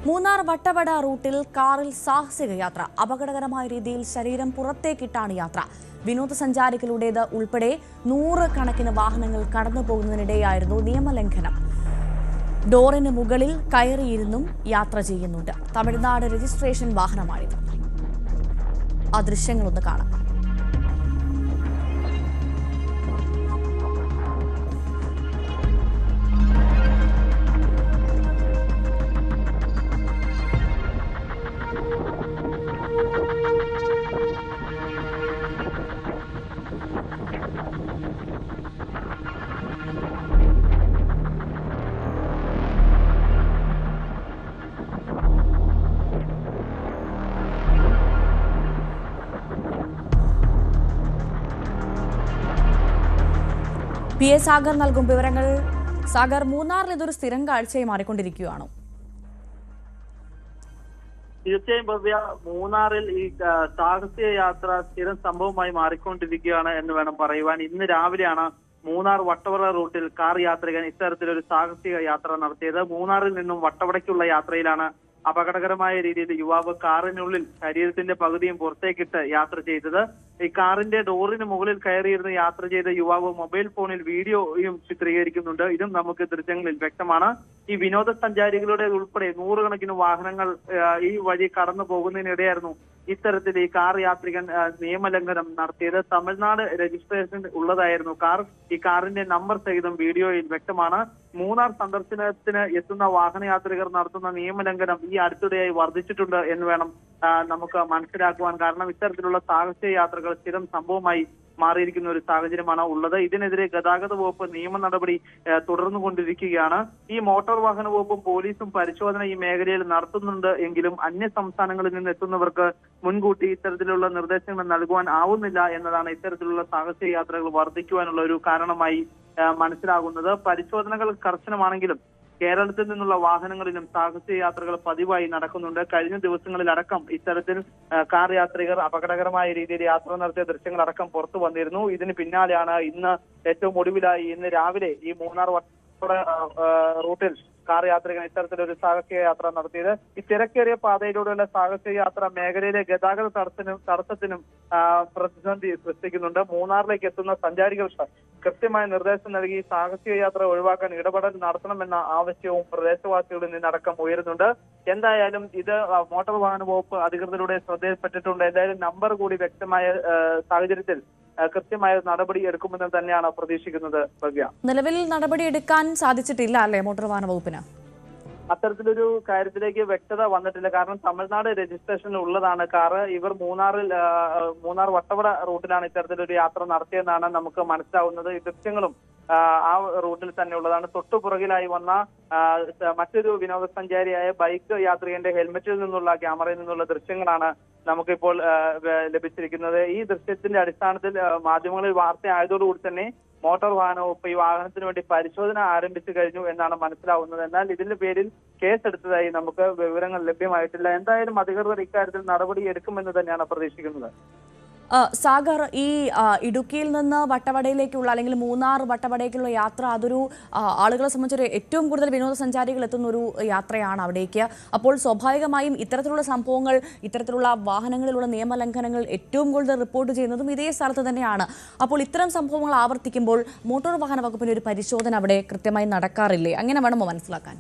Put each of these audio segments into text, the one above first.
മൂന്നാർ വട്ടവട റൂട്ടിൽ കാറിൽ സാഹസിക യാത്ര. അപകടകരമായ രീതിയിൽ ശരീരം പുറത്തേക്കിട്ടാണ് യാത്ര. വിനോദസഞ്ചാരികളുടേത് ഉൾപ്പെടെ 100 കണക്കിന് വാഹനങ്ങൾ കടന്നു പോകുന്നതിനിടെയായിരുന്നു നിയമലംഘനം. ഡോറിന് മുകളിൽ കയറിയിരുന്നും യാത്ര ചെയ്യുന്നുണ്ട്. തമിഴ്നാട് രജിസ്ട്രേഷൻ വാഹനമാണിത്. ആ ദൃശ്യങ്ങളൊന്ന് കാണാം. പി എ സാഗർ നൽകും വിവരങ്ങൾ. സാഗർ, മൂന്നാറിൽ ഇതൊരു സ്ഥിരം കാഴ്ചയായി മാറിക്കൊണ്ടിരിക്കുകയാണോ? തീർച്ചയായും ഭവ്യ, മൂന്നാറിൽ ഈ സാഹസിക യാത്ര സ്ഥിരം സംഭവമായി മാറിക്കൊണ്ടിരിക്കുകയാണ് എന്ന് വേണം പറയുവാൻ. ഇന്ന് രാവിലെയാണ് മൂന്നാർ വട്ടവട റൂട്ടിൽ കാർ യാത്രികൻ ഇത്തരത്തിലൊരു സാഹസിക യാത്ര നടത്തിയത്. മൂന്നാറിൽ നിന്നും വട്ടവടയ്ക്കുള്ള യാത്രയിലാണ് അപകടകരമായ രീതിയിൽ യുവാവ് കാറിനുള്ളിൽ ശരീരത്തിന്റെ പകുതിയും പുറത്തേക്കിട്ട് യാത്ര ചെയ്തത്. ഈ കാറിന്റെ ഡോറിന് മുകളിൽ കയറിയിരുന്ന് യാത്ര ചെയ്ത യുവാവ് മൊബൈൽ ഫോണിൽ വീഡിയോയും ചിത്രീകരിക്കുന്നുണ്ട്. ഇതും നമുക്ക് ദൃശ്യങ്ങളിൽ വ്യക്തമാണ്. ഈ വിനോദസഞ്ചാരികളുടെ ഉൾപ്പെടെ 100 കണക്കിന് വാഹനങ്ങൾ ഈ വഴി കടന്നു പോകുന്നതിനിടെയായിരുന്നു ഇത്തരത്തിൽ ഈ കാർ യാത്രികൻ നിയമലംഘനം നടത്തിയത്. തമിഴ്നാട് രജിസ്ട്രേഷൻ ഉള്ളതായിരുന്നു കാർ. ഈ കാറിന്റെ നമ്പർ സഹിതം വീഡിയോയിൽ വ്യക്തമാണ്. മൂന്നാർ സന്ദർശനത്തിന് എത്തുന്ന വാഹനയാത്രികർ നടത്തുന്ന നിയമലംഘനം ഈ അടുത്തിടെയായി വർദ്ധിച്ചിട്ടുണ്ട് എന്ന് വേണം നമുക്ക് മനസ്സിലാക്കുവാൻ. കാരണം ഇത്തരത്തിലുള്ള സാഹസിക യാത്രകൾ സ്ഥിരം സംഭവമായി മാറിയിരിക്കുന്ന ഒരു സാഹചര്യമാണ് ഉള്ളത്. ഇതിനെതിരെ ഗതാഗത വകുപ്പ് നിയമ നടപടി തുടർന്നുകൊണ്ടിരിക്കുകയാണ്. ഈ മോട്ടോർ വാഹന വകുപ്പും പോലീസും പരിശോധന ഈ മേഖലയിൽ നടത്തുന്നുണ്ട് എങ്കിലും അന്യ സംസ്ഥാനങ്ങളിൽ നിന്ന് എത്തുന്നവർക്ക് മുൻകൂട്ടി ഇത്തരത്തിലുള്ള നിർദ്ദേശങ്ങൾ നൽകുവാൻ ആവുന്നില്ല എന്നതാണ് ഇത്തരത്തിലുള്ള സാഹസിക യാത്രകൾ വർദ്ധിക്കുവാനുള്ള ഒരു കാരണമായി മനസ്സിലാകുന്നത്. പരിശോധനകൾ കർശനമാണെങ്കിലും കേരളത്തിൽ നിന്നുള്ള വാഹനങ്ങളിലും സാഹസിക യാത്രകൾ പതിവായി നടക്കുന്നുണ്ട്. കഴിഞ്ഞ ദിവസങ്ങളിലടക്കം ഇത്തരത്തിൽ കാർ യാത്രികർ അപകടകരമായ രീതിയിൽ യാത്ര നടത്തിയ ദൃശ്യങ്ങളടക്കം പുറത്തു വന്നിരുന്നു. ഇതിന് പിന്നാലെയാണ് ഇന്ന് ഏറ്റവും ഒടുവിലായി ഇന്ന് രാവിലെ ഈ മൂന്നാർ വട്ടവട റൂട്ടിൽ കാർ യാത്രികൻ ഇത്തരത്തിലൊരു സാഹസിക യാത്ര നടത്തിയത്. ഈ തിരക്കേറിയ പാതയിലൂടെയുള്ള സാഹസിക യാത്ര മേഖലയിലെ ഗതാഗത തടസ്സത്തിനും പ്രതിസന്ധി സൃഷ്ടിക്കുന്നുണ്ട്. മൂന്നാറിലേക്ക് എത്തുന്ന സഞ്ചാരികൾക്ക് കൃത്യമായ നിർദ്ദേശം നൽകി സാഹസിക യാത്ര ഒഴിവാക്കാൻ ഇടപെടൽ നടത്തണമെന്ന ആവശ്യവും പ്രദേശവാസികളിൽ നിന്നടക്കം ഉയരുന്നുണ്ട്. എന്തായാലും ഇത് മോട്ടോർ വാഹന വകുപ്പ് അധികൃതരുടെ ശ്രദ്ധയിൽപ്പെട്ടിട്ടുണ്ട്. എന്തായാലും നമ്പർ കൂടി വ്യക്തമായ സാഹചര്യത്തിൽ കൃത്യമായ നടപടി എടുക്കുമെന്ന് തന്നെയാണ് പ്രതീക്ഷിക്കുന്നത്. ഭവ്യ, നിലവിൽ നടപടി എടുക്കാൻ സാധിച്ചിട്ടില്ല അല്ലേ മോട്ടോർ വാഹന വകുപ്പിന്? അത്തരത്തിലൊരു കാര്യത്തിലേക്ക് വ്യക്തത വന്നിട്ടില്ല. കാരണം തമിഴ്നാട് രജിസ്ട്രേഷൻ ഉള്ളതാണ് കാറ്. ഇവർ മൂന്നാർ വട്ടവട റൂട്ടിലാണ് ഇത്തരത്തിലൊരു യാത്ര നടത്തിയെന്നാണ് നമുക്ക് മനസ്സിലാവുന്നത്. ഈ ദൃശ്യങ്ങളും ആ റൂട്ടിൽ തന്നെ ഉള്ളതാണ്. തൊട്ടുപുറകിലായി വന്ന മറ്റൊരു വിനോദസഞ്ചാരിയായ ബൈക്ക് യാത്രികന്റെ ഹെൽമെറ്റിൽ നിന്നുള്ള ക്യാമറയിൽ നിന്നുള്ള ദൃശ്യങ്ങളാണ് നമുക്കിപ്പോൾ ലഭിച്ചിരിക്കുന്നത്. ഈ ദൃശ്യത്തിന്റെ അടിസ്ഥാനത്തിൽ മാധ്യമങ്ങളിൽ വാർത്ത ആയതോടുകൂടി തന്നെ മോട്ടോർ വാഹന വകുപ്പ് ഈ വാഹനത്തിന് വേണ്ടി പരിശോധന ആരംഭിച്ചു കഴിഞ്ഞു എന്നാണ് മനസ്സിലാവുന്നത്. എന്നാൽ ഇതിന്റെ പേരിൽ കേസെടുത്തതായി നമുക്ക് വിവരങ്ങൾ ലഭ്യമായിട്ടില്ല. എന്തായാലും അധികൃതർ ഇക്കാര്യത്തിൽ നടപടി എടുക്കുമെന്ന് തന്നെയാണ് പ്രതീക്ഷിക്കുന്നത്. സാഗർ, ഈ ഇടുക്കിയിൽ നിന്ന് വട്ടവടയിലേക്കുള്ള അല്ലെങ്കിൽ മൂന്നാർ വട്ടവടയിലേക്കുള്ള യാത്ര അതൊരു ആളുകളെ സംബന്ധിച്ചൊരു ഏറ്റവും കൂടുതൽ വിനോദസഞ്ചാരികൾ എത്തുന്ന ഒരു യാത്രയാണ് അവിടേക്ക്. അപ്പോൾ സ്വാഭാവികമായും ഇത്തരത്തിലുള്ള സംഭവങ്ങൾ, ഇത്തരത്തിലുള്ള വാഹനങ്ങളിലുള്ള നിയമലംഘനങ്ങൾ ഏറ്റവും കൂടുതൽ റിപ്പോർട്ട് ചെയ്യുന്നതും ഇതേ സ്ഥലത്ത് തന്നെയാണ്. അപ്പോൾ ഇത്തരം സംഭവങ്ങൾ ആവർത്തിക്കുമ്പോൾ മോട്ടോർ വാഹന വകുപ്പിന്റെ ഒരു പരിശോധന അവിടെ കൃത്യമായി നടക്കാറില്ലേ? അങ്ങനെ വേണമോ മനസ്സിലാക്കാൻ?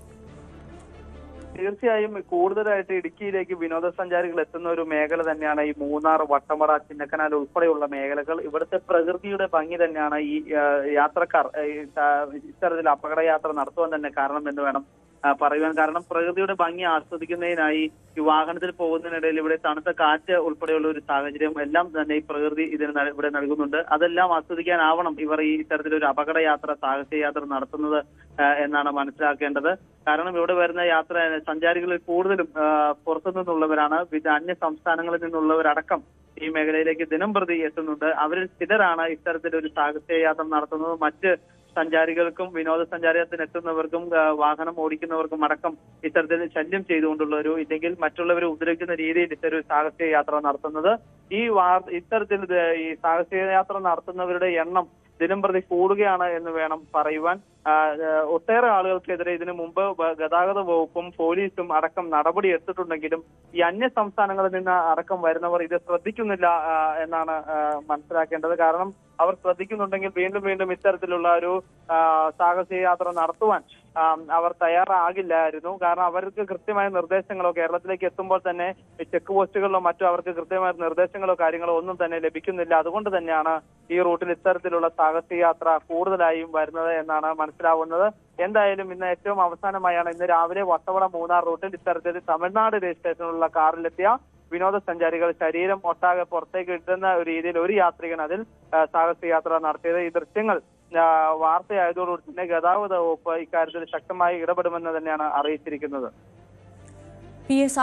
തീർച്ചയായും കൂടുതലായിട്ട് ഇടുക്കിയിലേക്ക് വിനോദസഞ്ചാരികൾ എത്തുന്ന ഒരു മേഖല തന്നെയാണ് ഈ മൂന്നാർ, വട്ടവട, ചിന്നക്കനാൽ ഉൾപ്പെടെയുള്ള മേഖലകൾ. ഇവിടുത്തെ പ്രകൃതിയുടെ ഭംഗി തന്നെയാണ് ഈ യാത്രക്കാർ ഇത്തരത്തിൽ അപകട യാത്ര നടത്തുവാൻ തന്നെ കാരണം എന്ന് വേണം പറയുവാൻ. കാരണം പ്രകൃതിയുടെ ഭംഗി ആസ്വദിക്കുന്നതിനായി ഈ വാഹനത്തിൽ പോകുന്നതിനിടയിൽ ഇവിടെ തണുത്ത കാറ്റ് ഉൾപ്പെടെയുള്ള ഒരു സാഹചര്യം എല്ലാം തന്നെ ഈ പ്രകൃതി ഇവിടെ നൽകുന്നുണ്ട്. അതെല്ലാം ആസ്വദിക്കാനാവണം ഇവർ ഈ ഇത്തരത്തിലൊരു അപകട യാത്ര, സാഹസിക യാത്ര നടത്തുന്നത് എന്നാണ് മനസ്സിലാക്കേണ്ടത്. കാരണം ഇവിടെ വരുന്ന സഞ്ചാരികളിൽ കൂടുതലും പുറത്തു നിന്നുള്ളവരാണ്. അന്യ സംസ്ഥാനങ്ങളിൽ നിന്നുള്ളവരടക്കം ഈ മേഖലയിലേക്ക് ദിനം പ്രതി എത്തുന്നുണ്ട്. അവരിൽ ചിലരാണ് ഇത്തരത്തിലൊരു സാഹസിക യാത്ര നടത്തുന്നത്. മറ്റ് സഞ്ചാരികൾക്കും വിനോദസഞ്ചാരത്തിന് എത്തുന്നവർക്കും വാഹനം ഓടിക്കുന്നവർക്കും അടക്കം ഇത്തരത്തിൽ ശല്യം ചെയ്തുകൊണ്ടുള്ള ഇല്ലെങ്കിൽ മറ്റുള്ളവരെ ഉപദ്രവിക്കുന്ന രീതിയിൽ ഇത്തരം സാഹസിക യാത്ര നടത്തുന്നത്. ഇത്തരത്തിൽ ഈ സാഹസിക യാത്ര നടത്തുന്നവരുടെ എണ്ണം ദിനംപ്രതി കൂടുകയാണ് എന്ന് വേണം പറയുവാൻ. ഒട്ടേറെ ആളുകൾക്കെതിരെ ഇതിനു മുമ്പ് ഗതാഗത വകുപ്പും പോലീസും അടക്കം നടപടി എടുത്തിട്ടുണ്ടെങ്കിലും ഈ അന്യ സംസ്ഥാനങ്ങളിൽ നിന്ന് അടക്കം വരുന്നവർ ഇത് ശ്രദ്ധിക്കുന്നില്ല എന്നാണ് മനസ്സിലാക്കേണ്ടത്. കാരണം അവർ ശ്രദ്ധിക്കുന്നുണ്ടെങ്കിൽ വീണ്ടും വീണ്ടും ഇത്തരത്തിലുള്ള ഒരു സാഹസിക യാത്ര നടത്തുവാൻ അവർ തയ്യാറാകില്ലായിരുന്നു. കാരണം അവർക്ക് കൃത്യമായ നിർദ്ദേശങ്ങളോ കേരളത്തിലേക്ക് എത്തുമ്പോൾ തന്നെ ചെക്ക് പോസ്റ്റുകളിലോ മറ്റോ അവർക്ക് കൃത്യമായ നിർദ്ദേശങ്ങളോ കാര്യങ്ങളോ ഒന്നും തന്നെ ലഭിക്കുന്നില്ല. അതുകൊണ്ട് തന്നെയാണ് ഈ റൂട്ടിൽ ഇത്തരത്തിലുള്ള സാഹസിക യാത്ര കൂടുതലായും വരുന്നത് എന്നാണ് മനസ്സിലാവുന്നത്. എന്തായാലും ഇന്ന് ഏറ്റവും അവസാനമായാണ് ഇന്ന് രാവിലെ വട്ടവട മൂന്നാർ റൂട്ടിൽ ഇത്തരത്തിൽ തമിഴ്നാട് രജിസ്ട്രേഷനിലുള്ള കാറിലെത്തിയ വിനോദസഞ്ചാരികൾ ശരീരം ഒട്ടാകെ പുറത്തേക്ക് ഇട്ടുന്ന ഒരു രീതിയിൽ ഒരു യാത്രികൻ അതിൽ സാഹസിക യാത്ര നടത്തിയത്. ഈ ദൃശ്യങ്ങൾ വാർത്തയായതോടുകൂടി തന്നെ ഗതാഗത വകുപ്പ് ഇക്കാര്യത്തിൽ ശക്തമായി ഇടപെടുമെന്ന് തന്നെയാണ് അറിയിച്ചിരിക്കുന്നത്. P S